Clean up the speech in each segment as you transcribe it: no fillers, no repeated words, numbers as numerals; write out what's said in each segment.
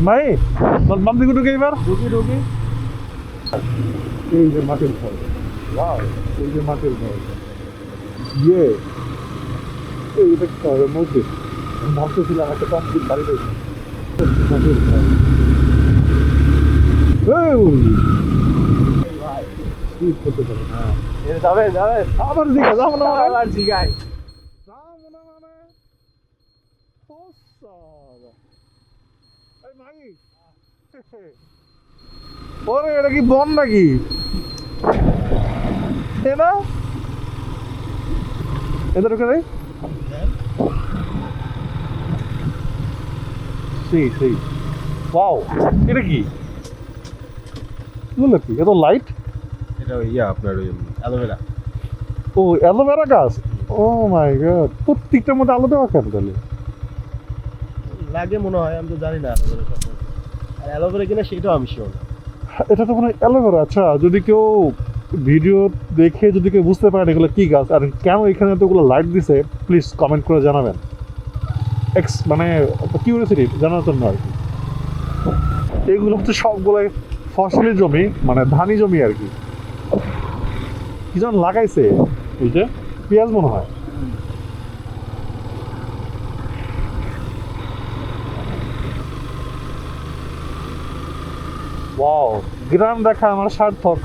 ভাই বাম দিকে ঢুকে এবার ঢুকি এই যে মাটির ঘর ওয়াও এই যে মাটির ঘর ইয়ে এইটা কি হবে মসজিদ ভাবতেছিলাম একটা কমপ্লিট বাড়ি রয়েছে মাটির ঘর কি করতে পারে হ্যাঁ যাবে আবার দিকে যাবো না আবার জিগাই যাবো না মানে এই ভাই ওরে এটা কি বন নাকি এ না এদের ওখানে সেই সেই ওয়াও এটা কি বললো কি এত লাইট এটা আপনার ওই অ্যালোভেরা ও অ্যালোভেরা গাছ ও মাই গড প্রত্যেকটার মধ্যে আলো দেওয়া কেন তাহলে লাগে মনে হয় আমি তো জানি না অ্যালোভেরা সম্পর্কে আর অ্যালোভেরা কিনা সেটাও আমি শিওর না এটা তো মানে অ্যালোভেরা আচ্ছা যদি কেউ ভিডিও দেখে যদি কেউ বুঝতে পারেন এগুলো কি গাছ আর কেন এখানে এতগুলো লাইট দিছে প্লিজ কমেন্ট করে জানাবেন মানে কিউরিয়াসিটি জানার জন্য আর কি এগুলো হচ্ছে সবগুলো ফসলি জমি মানে ধানি জমি আর কি কি যেন লাগাইছে এই যে পেঁয়াজ মনে হয় ওয়াও গ্রাম দেখা আমার সার্থক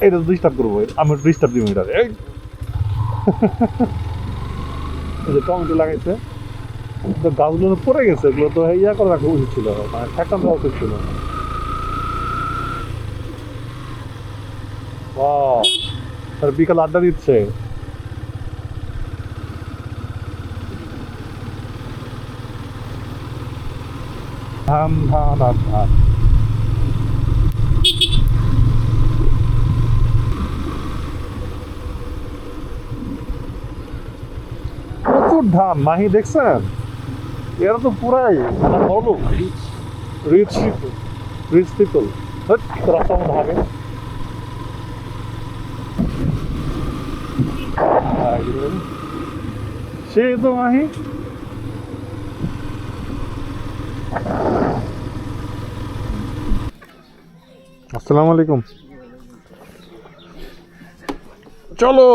এটা ডিস্টার্ব করবো আমি ডিস্টার্ব দিব এটা এই যে টমেটো লাগাইছে তো গাছগুলো পড়ে গেছে এগুলো তো ইয়া করে রাখা উচিত ছিল মানে ঠেকান দেওয়া উচিত ছিল আর বিকাল আড্ডা দিচ্ছে ধান ধান আর ধান প্রচুর ধান মাহি দেখছেন এরা তো পুরাই মানে বড় রিচ রিচ পিপল রাস্তার মধ্যে হাগে সে তো মাহি আসসালামু আলাইকুম চলো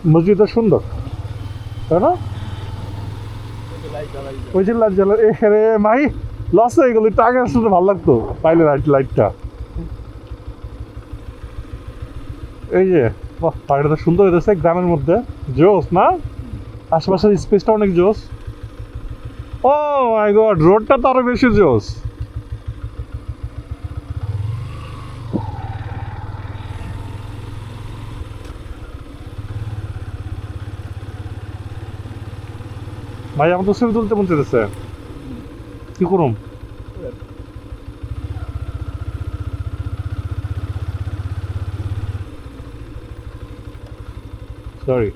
মসজিদটা সুন্দর তাই না ওই যে লাইট জ্বালা এখানে মাই লস হয়ে গেল একটু আগে আসলে ভালো লাগতো পাইলে লাইটটা এই যে বাহ পাখিটা সুন্দর হয়েছে গ্রামের মধ্যে জোস না আশেপাশের স্পেসটা অনেক জোস ও মাই গড রোডটা তো আরো বেশি জোস ভাই আমার তো ছবি তুলতে মন চাইতেছে কি করুম সরি